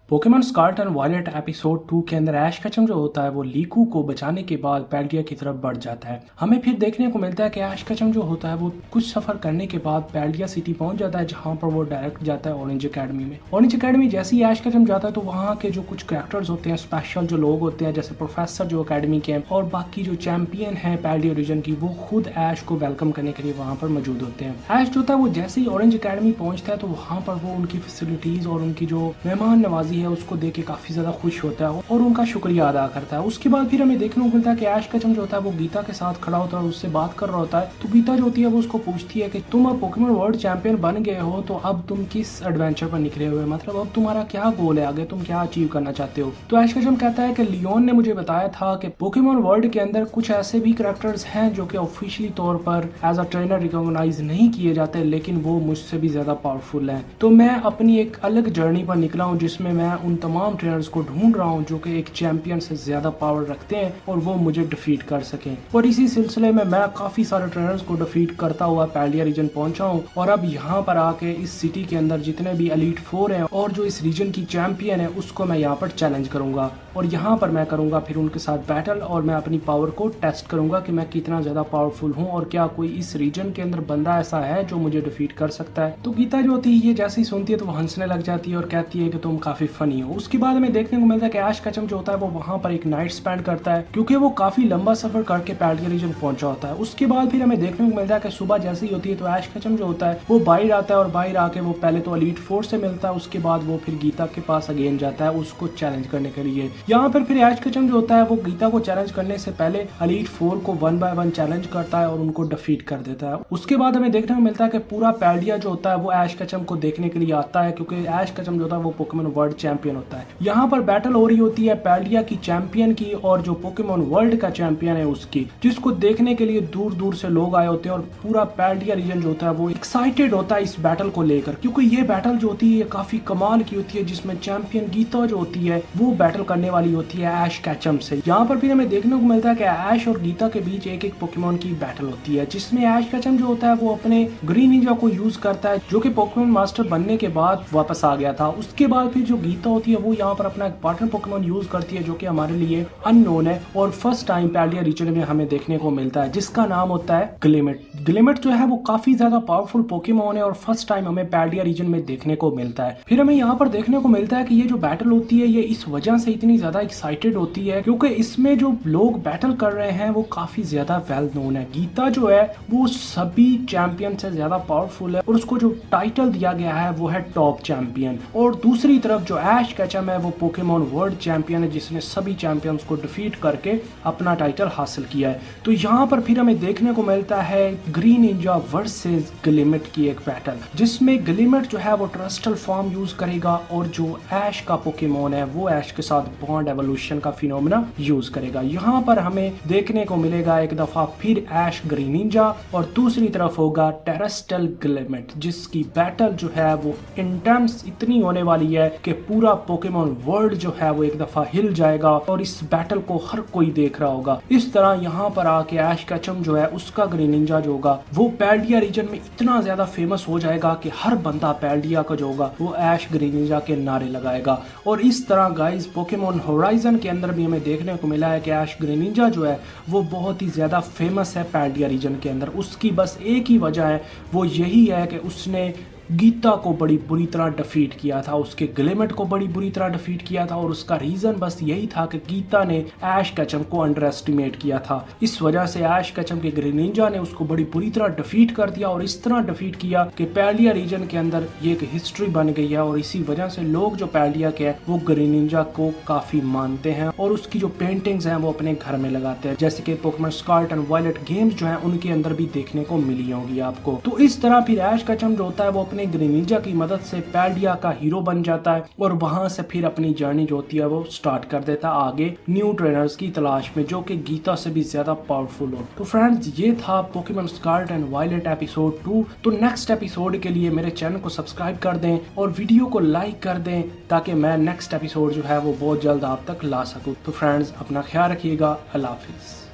Pokemon Scarlet and Violet episode 2 के अंदर ऐश Ketchum जो होता है वो लीकू को बचाने के बाद पैल्डिया की तरफ बढ़ जाता है। हमें फिर देखने को मिलता है कि ऐश केचम जो होता है वो कुछ सफर करने के बाद पैल्डिया सिटी पहुंच जाता है, जहां पर वो डायरेक्ट जाता है ऑरेंज एकेडमी में। ऑरेंज एकेडमी जैसे ही ऐश केचम जाता है तो वहाँ के जो कुछ कैरेक्टर्स होते हैं, स्पेशल जो लोग होते हैं जैसे प्रोफेसर जो अकेडमी के और बाकी जो चैंपियन है पैल्डिया रीजन की, वो खुद ऐश को वेलकम करने के लिए वहाँ पर मौजूद होते हैं। ऐश जो था वो जैसे ही ऑरेंज एकेडमी पहुंचता है तो वहाँ पर वो उनकी फैसिलिटीज और उनकी जो मेहमान नवाजी है उसको देख के काफी ज्यादा खुश होता है और उनका शुक्रिया अदा करता है। उसके बाद फिर हमें देखने को मिलता है कि ऐश केचम जो होता है वो गीता के साथ खड़ा होता है और उससे बात कर रहा होता है। तो गीता जो होती है वो उसको पूछती है कि तुम अब पोकेमॉन वर्ल्ड चैंपियन बन गए हो, तो अब तुम किस एडवेंचर पर निकले हुए, मतलब अब तुम्हारा क्या गोल है, आगे तुम क्या अचीव करना चाहते हो। तो ऐश केचम कहता है कि लियोन ने मुझे बताया था कि पोकेमॉन वर्ल्ड के अंदर कुछ ऐसे भी कैरेक्टर्स हैं जो कि ऑफिशियली तौर पर एज अ ट्रेनर रिकॉग्नाइज नहीं किए जाते, लेकिन वो मुझसे भी ज्यादा पावरफुल हैं। तो मैं अपनी एक अलग जर्नी पर निकला हूँ जिसमें मैं उन तमाम ट्रेनर्स को ढूंढ रहा हूँ जो कि एक चैंपियन से ज्यादा पावर रखते हैं और वो मुझे डिफीट कर सकें। और इसी सिलसिले में मैं काफी सारे ट्रेनर्स को डिफीट करता हुआ पैल्डिया रीजन पहुंचा हूँ और अब यहाँ पर आके इस सिटी के अंदर जितने भी एलीट 4 हैं और जो इस रीजन की चैंपियन है उसको मैं यहाँ पर चैलेंज करूंगा और यहाँ पर मैं करूंगा फिर उनके साथ बैटल और मैं अपनी पावर को टेस्ट करूंगा कि मैं कितना ज्यादा पावरफुल हूँ और क्या कोई इस रीजन के अंदर बंदा ऐसा है जो मुझे डिफीट कर सकता है। तो गीता जो होती है ये जैसे ही सुनती है तो वो हंसने लग जाती है और कहती है कि तुम काफी फनी हो। उसके बाद हमें देखने को मिलता है कि ऐश केचम जो होता है वो वहाँ पर एक नाइट स्पेंड करता है क्योंकि वो काफी लंबा सफर करके पैल्डिया रीजन पहुंचा होता है। उसके बाद फिर हमें देखने को मिलता है कि सुबह जैसे ही होती है तो ऐश केचम जो होता है वो बाहर आता है और बाहर आके वो पहले तो एलीट 4 से मिलता है, उसके बाद वो फिर गीता के पास अगेन जाता है उसको चैलेंज करने के लिए। यहाँ पर फिर ऐश केचम जो होता है वो गीता को चैलेंज करने से पहले एलीट 4 को 1 बाय 1 चैलेंज करता है और उनको डिफीट कर देता है। उसके बाद हमें देखने को मिलता है कि पूरा पैल्डिया जो होता है वो ऐश केचम को देखने के लिए आता है क्योंकि ऐश केचम जो होता है वो पोकेमॉन वर्ल्ड चैंपियन होता है। यहाँ पर बैटल हो रही होती है पैल्डिया की चैंपियन की और जो पोकेमॉन वर्ल्ड का चैंपियन है उसकी, जिसको देखने के लिए दूर दूर से लोग आए होते हैं और पूरा पैल्डिया रीजन जो होता है वो एक्साइटेड होता है इस बैटल को लेकर क्योंकि ये बैटल जो होती है काफी कमाल की होती है जिसमें चैंपियन गीता जो होती है वो बैटल करने वाली होती है ऐश केचम से। यहाँ पर फिर हमें देखने को मिलता है कि ऐश और गीता के बीच एक एक पोकेमॉन की बैटल होती है जिसमें ऐश केचम जो होता है वो अपने ग्रीन निंजा को यूज करता है जो कि पोकेमॉन मास्टर बनने के बाद वापस आ गया था। उसके बाद फिर जो गीता होती है वो यहाँ पर अपना एक पार्टनर पोकेमॉन यूज करती है जो कि हमारे लिए अननोन है और फर्स्ट टाइम पैल्डिया रीजन में हमें देखने को मिलता है जिसका नाम होता है ग्लिमेट। ग्लिमेट जो है वो काफी ज्यादा पावरफुल पोकेमॉन है और फर्स्ट टाइम हमें पैल्डिया रीजन में देखने को मिलता है। फिर हमें यहाँ पर देखने को मिलता है कि ये जो बैटल होती है ये इस वजह से इतनी ज्यादा एक्साइटेड होती है क्योंकि इसमें जो लोग बैटल कर रहे हैं वो काफी ज्यादा वेल नोन है। गीता जो है वो सभी चैंपियन से ज्यादा पावरफुल है और उसको जो टाइटल दिया गया है वो है टॉप चैंपियन। और दूसरी तरफ जो ऐश केचम है वो पोकेमॉन वर्ल्ड चैंपियन है जिसने सभी चैंपियंस को डिफीट करके अपना टाइटल हासिल किया है। तो यहाँ पर फिर हमें देखने को मिलता है ग्रीन निंजा वर्सेस ग्लिमेट की एक बैटल जिसमें ग्लिमेट जो है वो ट्रस्टल फॉर्म यूज करेगा और जो ऐश का पोकेमॉन है वो ऐश के साथ बॉन्ड एवोल्यूशन का फिनोमेना यूज करेगा। यहाँ पर हमें देखने को मिलेगा एक दफा फिर ऐश ग्रीन निंजा और दूसरी तरफ होगा टेरेस्ट्रियल ग्लिमेट जिसकी बैटल जो है वो इंटेंस इतनी होने वाली है कि पूरा पोकेमॉन वर्ल्ड जो है वो एक दफा हिल जाएगा और इस बैटल को हर कोई देख रहा होगा। इस तरह यहाँ पर आके ऐश केचम जो है उसका ग्रीन निंजा जो होगा वो पैल्डिया रीजन में इतना ज्यादा फेमस हो जाएगा कि हर बंदा पैल्डिया का जो होगा वो ऐश ग्रीन निंजा के नारे लगाएगा। और इस तरह गाइस पोकेमॉन होराइजन के अंदर भी हमें देखने को मिला है कि ऐश ग्रीन निंजा जो है वो बहुत ही ज्यादा फेमस है पैल्डिया रीजन के अंदर। उसकी बस एक ही वजह है, वो यही है कि उसने गीता को बड़ी बुरी तरह डिफीट किया था, उसके ग्लिमेट को बड़ी बुरी तरह डिफीट किया था और उसका रीजन बस यही था कि गीता ने ऐश केचम को अंडर एस्टिमेट किया था। इस वजह से ऐश केचम के ग्रीन निंजा ने उसको बड़ी बुरी तरह डिफीट कर दिया और इस तरह डिफीट किया कि पैल्डिया रीजन के अंदर ये एक हिस्ट्री बन गई है और इसी वजह से लोग जो पैल्डिया के हैं वो ग्रीन निंजा को काफी मानते हैं और उसकी जो पेंटिंग्स हैं वो अपने घर में लगाते हैं, जैसे कि Pokemon Scarlet and Violet games जो है उनके अंदर भी देखने को मिली होंगी आपको। तो इस तरह फिर ऐश केचम जो होता है वो अपने ग्रीन निंजा की मदद से पैल्डिया का हीरो बन जाता है और वहां से फिर अपनी जर्नी जो होती है वो स्टार्ट कर देता है आगे न्यू ट्रेनर्स की तलाश में जो कि गीता से भी ज्यादा पावरफुल हो। तो फ्रेंड्स ये था Pokemon Scarlet and Violet episode 2। तो नेक्स्ट एपिसोड के लिए मेरे चैनल को सब्सक्राइब कर दें और वीडियो को लाइक कर दें ताकि मैं नेक्स्ट एपिसोड जो है वो बहुत जल्द आप तक ला सकूं। तो फ्रेंड्स अपना ख्याल रखिएगा। अल्लाह हाफिज।